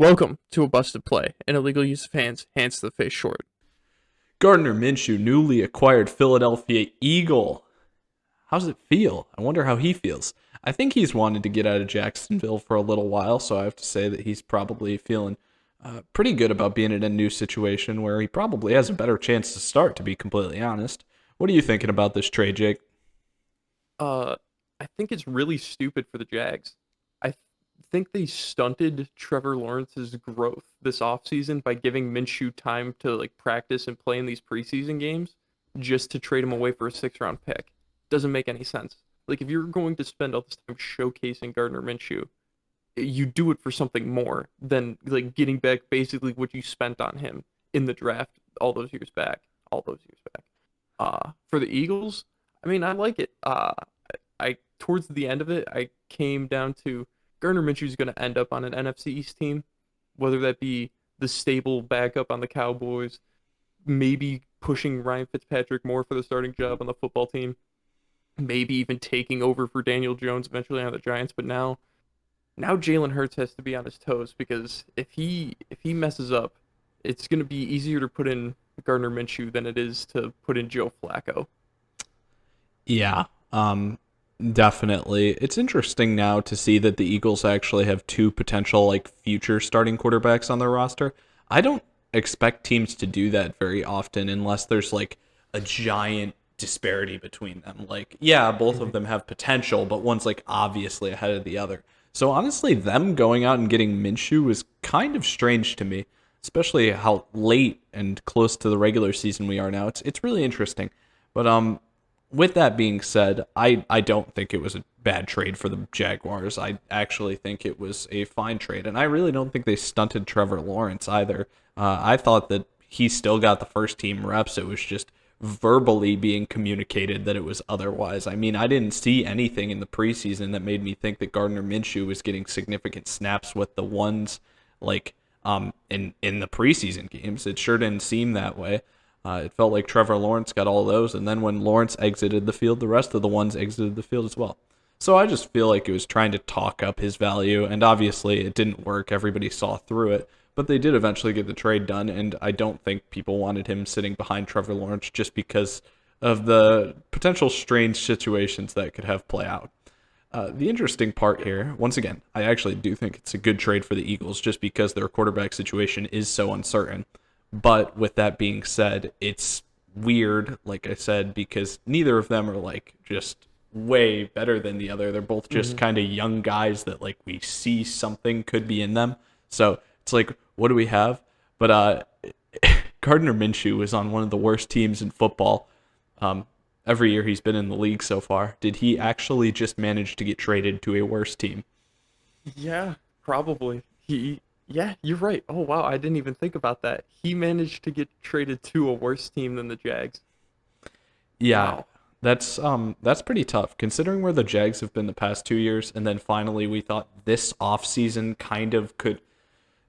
Welcome to a busted play. An illegal use of hands to the face short. Gardner Minshew, newly acquired Philadelphia Eagle. How does it feel? I wonder how he feels. I think he's wanted to get out of Jacksonville for a little while, so I have to say that he's probably feeling pretty good about being in a new situation where he probably has a better chance to start, to be completely honest. What are you thinking about this trade, Jake? Uh, I think it's really stupid for the Jags. I think they stunted Trevor Lawrence's growth this offseason by giving Minshew time to practice and play in these preseason games just to trade him away for a 6th round pick. Doesn't make any sense. Like if you're going to spend all this time showcasing Gardner Minshew, you do it for something more than getting back basically what you spent on him in the draft all those years back. All those years back. For the Eagles, I mean, I like it. I towards the end of it, I came down to Gardner Minshew is going to end up on an NFC East team, whether that be the stable backup on the Cowboys, maybe pushing Ryan Fitzpatrick more for the starting job on the football team, maybe even taking over for Daniel Jones eventually on the Giants. But now Jalen Hurts has to be on his toes because if he messes up, it's going to be easier to put in Gardner Minshew than it is to put in Joe Flacco. Yeah, definitely. It's interesting now to see that the Eagles actually have two potential future starting quarterbacks on their roster. I don't expect teams to do that very often unless there's a giant disparity between them. Yeah, both of Mhm. them have potential, but one's obviously ahead of the other. So honestly, them going out and getting Minshew is kind of strange to me, especially how late and close to the regular season we are now. It's really interesting. But with that being said, I don't think it was a bad trade for the Jaguars. I actually think it was a fine trade, and I really don't think they stunted Trevor Lawrence either. I thought that he still got the first team reps. It was just verbally being communicated that it was otherwise. I mean, I didn't see anything in the preseason that made me think that Gardner Minshew was getting significant snaps with the ones in the preseason games. It sure didn't seem that way. It felt like Trevor Lawrence got all those, and then when Lawrence exited the field, the rest of the ones exited the field as well. So I just feel like it was trying to talk up his value, and obviously it didn't work. Everybody saw through it, but they did eventually get the trade done, and I don't think people wanted him sitting behind Trevor Lawrence just because of the potential strange situations that could have play out. The interesting part here, once again, I actually do think it's a good trade for the Eagles just because their quarterback situation is so uncertain. But with that being said, it's weird, like I said, because neither of them are just way better than the other. They're both just Mhm. kind of young guys that we see something could be in them. So it's what do we have? But Gardner Minshew is on one of the worst teams in football. Um, every year he's been in the league so far. Did he actually just manage to get traded to a worse team? Yeah, probably. Yeah, you're right. Oh wow, I didn't even think about that. He managed to get traded to a worse team than the Jags. Yeah, Wow. that's pretty tough considering where the Jags have been the past 2 years, and then finally we thought this offseason kind of could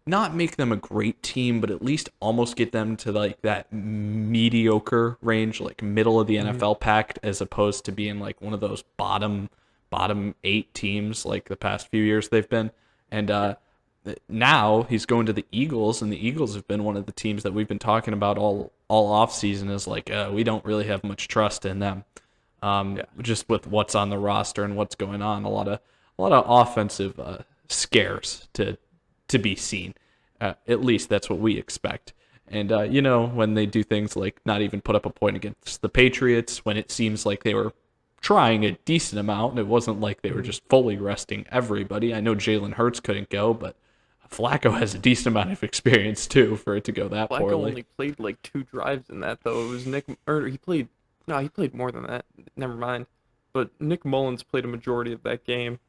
not make them a great team, but at least almost get them to that mediocre range, like middle of the Mhm. NFL pack, as opposed to being one of those bottom eight teams like the past few years they've been. And Yeah. now he's going to the Eagles, and the Eagles have been one of the teams that we've been talking about all off season. Is we don't really have much trust in them, Yeah. just with what's on the roster and what's going on. A lot of offensive scares to be seen. At least that's what we expect. And when they do things like not even put up a point against the Patriots, when it seems like they were trying a decent amount, and it wasn't like they were Mhm. just fully resting everybody. I know Jalen Hurts couldn't go, but Flacco has a decent amount of experience too for it to go that Flacco poorly. only played like 2 drives in that though. It was Nick or he played no, he played more than that. Never mind. But Nick Mullins played a majority of that game,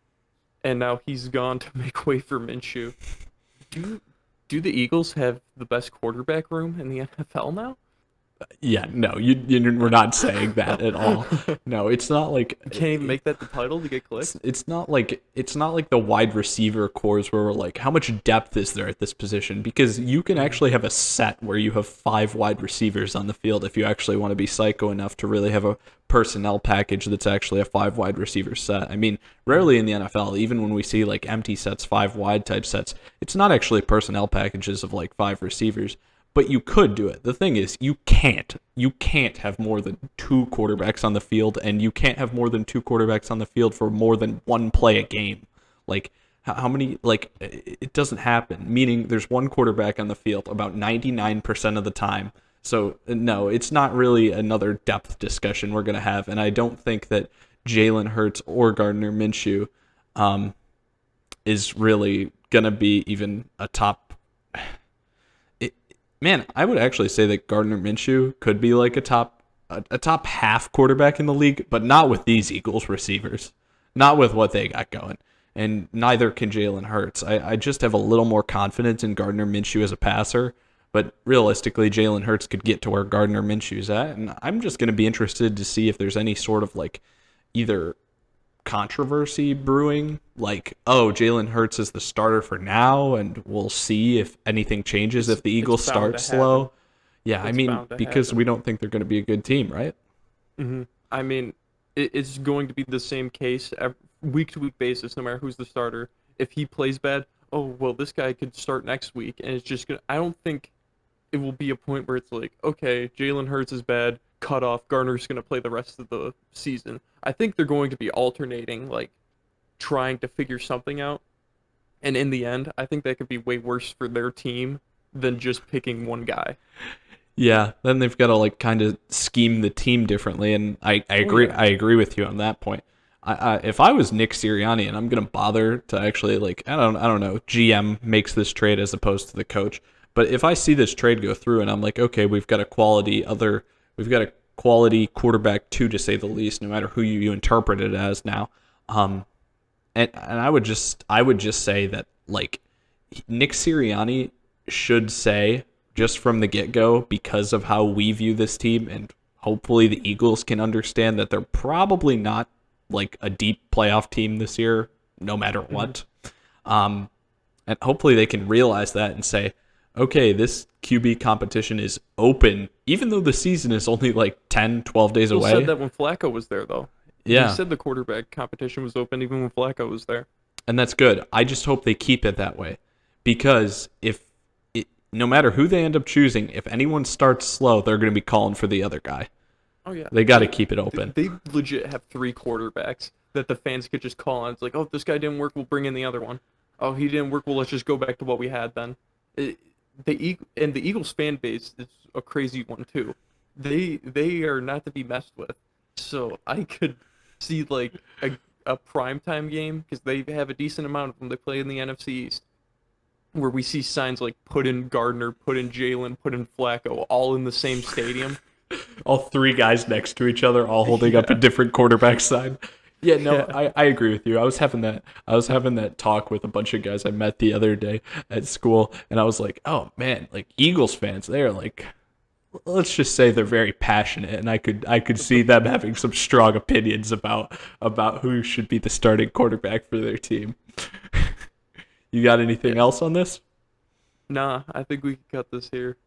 and now he's gone to make way for Minshew. Do do the Eagles have the best quarterback room in the NFL now? Yeah, no, we're not saying that at all. No, it's not like You can't even make that the title to get clicks. it's not like the wide receiver cores where we're like, how much depth is there at this position? Because you can Mhm. actually have a set where you have 5 wide receivers on the field if you actually want to be psycho enough to really have a personnel package that's actually a 5 wide receiver set. I mean, Mhm. rarely in the NFL, even when we see like empty sets, 5 wide type sets, it's not actually personnel packages of like 5 receivers. But you could do it. The thing is, you can't. You can't have more than 2 quarterbacks on the field, and you can't have more than 2 quarterbacks on the field for more than one play a game. Like, how many? Like, it doesn't happen. Meaning, there's one quarterback on the field about 99% of the time. So no, it's not really another depth discussion we're gonna have, and I don't think that Jalen Hurts or Gardner Minshew um, is really gonna be even a top it, man, I would actually say that Gardner Minshew could be like a top half quarterback in the league, but not with these Eagles receivers, not with what they got going, and neither can Jalen Hurts. I just have a little more confidence in Gardner Minshew as a passer, but realistically, Jalen Hurts could get to where Gardner Minshew's at, and I'm just going to be interested to see if there's any sort of like either controversy brewing, like, oh, Jalen Hurts is the starter for now, and we'll see if anything changes if the It's Eagles bound start to happen. slow. Yeah, I It's mean, bound to because we happen. don't think they're going to be a good team, right? I mean, it's going to be the same case week to week basis, no matter who's the starter. If he plays bad, oh well, this guy could start next week, and it's just gonna. I don't think it will be a point where it's like, okay, Jalen Hurts is bad, cut off. Garner's gonna play the rest of the season. I think they're going to be alternating, like trying to figure something out. And in the end, I think that could be way worse for their team than just picking one guy. Yeah, then they've got to like kind of scheme the team differently, and I Oh agree. yeah. I agree with you on that point. If I was Nick Sirianni and I'm gonna bother to actually like I don't know GM makes this trade as opposed to the coach, but if I see this trade go through and I'm like, okay, we've got a quality quarterback too, to say the least, no matter who you interpret it as now. Um, and I would just say that like Nick Sirianni should say just from the get go, because of how we view this team, and hopefully the Eagles can understand that they're probably not like a deep playoff team this year, no matter Hmm. what. Um, and hopefully they can realize that and say, okay, this QB competition is open, even though the season is only like 10, 12 days People said away. that when Flacco was there, though. They Yeah, said the quarterback competition was open even when Flacco was there. and that's good. I just hope they keep it that way, because if no matter who they end up choosing, if anyone starts slow, they're going to be calling for the other guy. Oh yeah, They got to keep it open. they legit have three quarterbacks that the fans could just call on. It's like, oh, if this guy didn't work, we'll bring in the other one. Oh, he didn't work. Well, let's just go back to what we had then. It, and the Eagles fan base is a crazy one too. They are not to be messed with. So I could see like a primetime game because they have a decent amount of them. They play in the NFC East where we see signs like put in Gardner, put in Jalen, put in Flacco, all in the same stadium. All 3 guys next to each other, all holding up a Yeah, different quarterback sign. Yeah, no, yeah. I agree with you. I was having that talk with a bunch of guys I met the other day at school, and I was like, oh man, like Eagles fans, they're like, let's just say they're very passionate, and I could see them having some strong opinions about who should be the starting quarterback for their team. You got Yeah. anything else on this? Nah, I think we can cut this here.